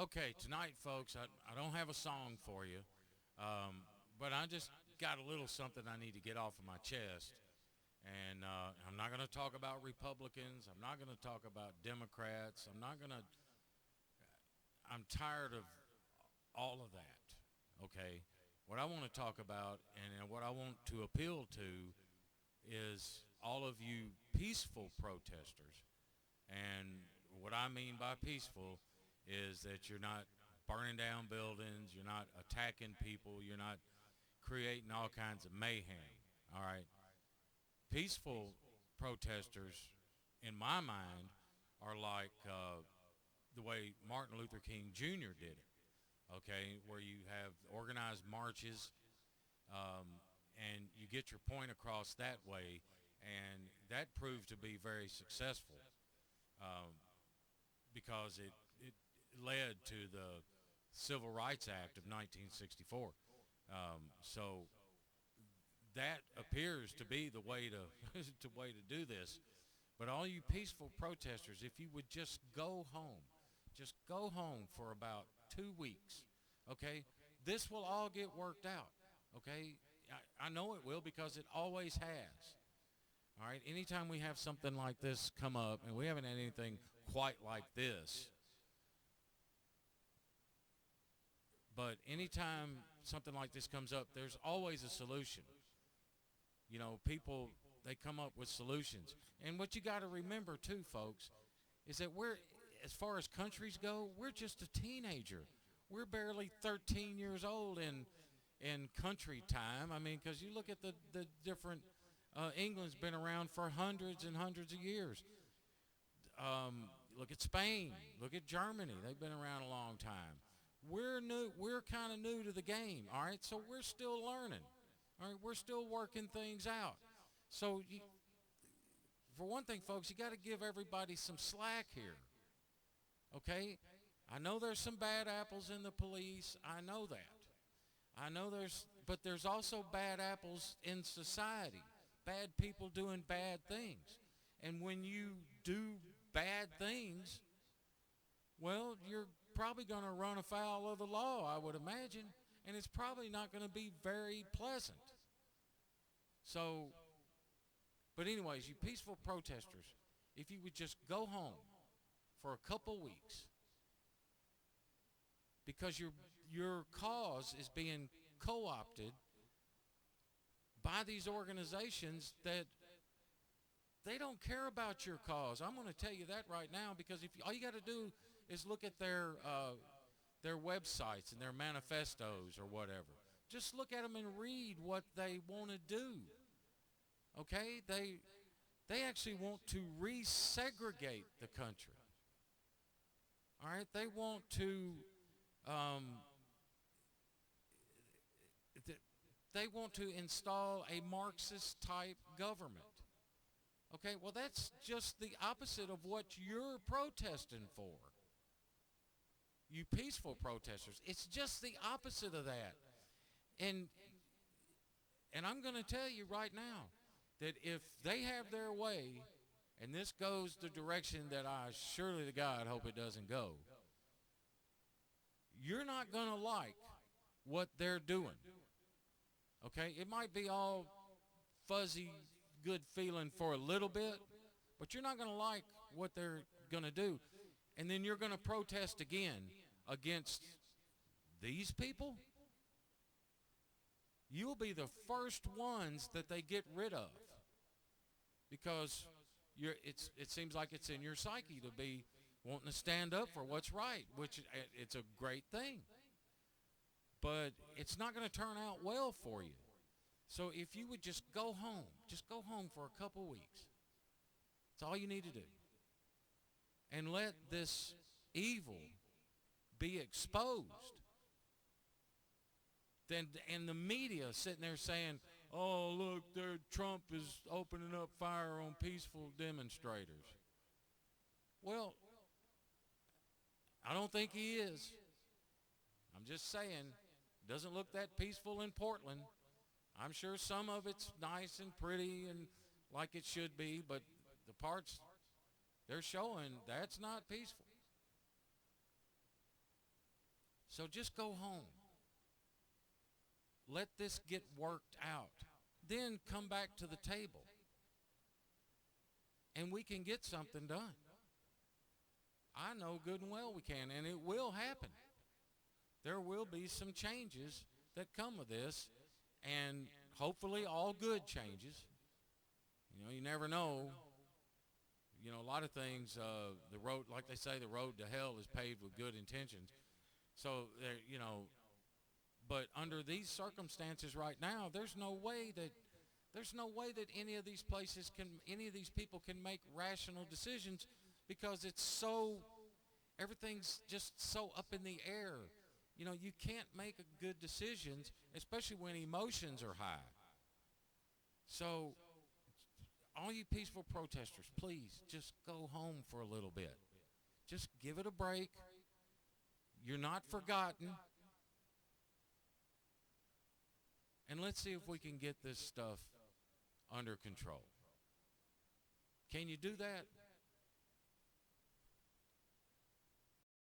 Okay, tonight, folks, I don't have a song for you, um, but I just got a little something I need to get off of my chest. And I'm not going to talk about Republicans. I'm not going to talk about Democrats. I'm tired of all of that. Okay? What I want to talk about and what I want to appeal to is all of you peaceful protesters. And what I mean by peaceful is that you're not burning down buildings, you're not attacking people, you're not creating all kinds of mayhem. All right. Peaceful protesters, in my mind, are like the way Martin Luther King Jr. did it. Okay, where you have organized marches, and you get your point across that way, and that proved to be very successful, um, because it led to the Civil Rights Act of 1964. So that appears to be the way to to way to do this. But all you peaceful protesters, if you would just go home for about 2 weeks, okay? This will all get worked out, okay? I know it will because it always has. All right. Anytime we have something like this come up, and we haven't had anything quite like this, but anytime something like this comes up, there's always a solution. People, they come up with solutions. And what you got to remember too, folks, is that as far as countries go, we're just a teenager. We're barely 13 years old in country time. I mean, because you look at the different, England's been around for hundreds and hundreds of years. Look at Spain. Look at Germany. They've been around a long time. We're new. We're kind of new to the game. All right, so we're still learning. All right, we're still working things out. So, for one thing, folks, you got to give everybody some slack here. Okay, I know there's some bad apples in the police. I know that. But there's also bad apples in society. Bad people doing bad things. And when you do bad things, well, you're probably going to run afoul of the law, I would imagine, and it's probably not going to be very pleasant. So, but anyways, you peaceful protesters, if you would just go home for a couple weeks, because your cause is being co-opted by these organizations that they don't care about your cause. I'm going to tell you that right now, because if all you got to do is look at their websites and their manifestos or whatever. Just look at them and read what they want to do. Okay? They actually want to resegregate the country. All right? They want to um, they want to install a Marxist type government. Okay? Well, that's just the opposite of what you're protesting for. You peaceful protesters. It's just the opposite of that. And I'm going to tell you right now that if they have their way, and this goes the direction that I surely to God hope it doesn't go, you're not going to like what they're doing. Okay? It might be all fuzzy, good feeling for a little bit, but you're not going to like what they're going to do. And then you're going to protest again against these people. You'll be the first ones that they get rid of, because it seems like it's in your psyche to be wanting to stand up for what's right, which it's a great thing. But it's not going to turn out well for you. So if you would just go home for a couple weeks. That's all you need to do. And let this evil be exposed. Then, and the media sitting there saying, "Oh, look, Trump is opening up fire on peaceful demonstrators." Well, I don't think he is. I'm just saying, it doesn't look that peaceful in Portland. I'm sure some of it's nice and pretty and like it should be, but the parts they're showing, that's not peaceful. So just go home. Let this get worked out. Then come back to the table. And we can get something done. I know good and well we can, and it will happen. There will be some changes that come with this, and hopefully all good changes. You know, you never know. You know, a lot of things, the road, like they say, the road to hell is paved with good intentions. So, you know, but under these circumstances right now, there's no way that any of these places can, any of these people can make rational decisions, because it's so, everything's just so up in the air. You know, you can't make good decisions, especially when emotions are high. So, all you peaceful protesters, please just go home for a little bit. Just give it a break. You're not forgotten. And let's see if we can get this stuff under control. Can you do that?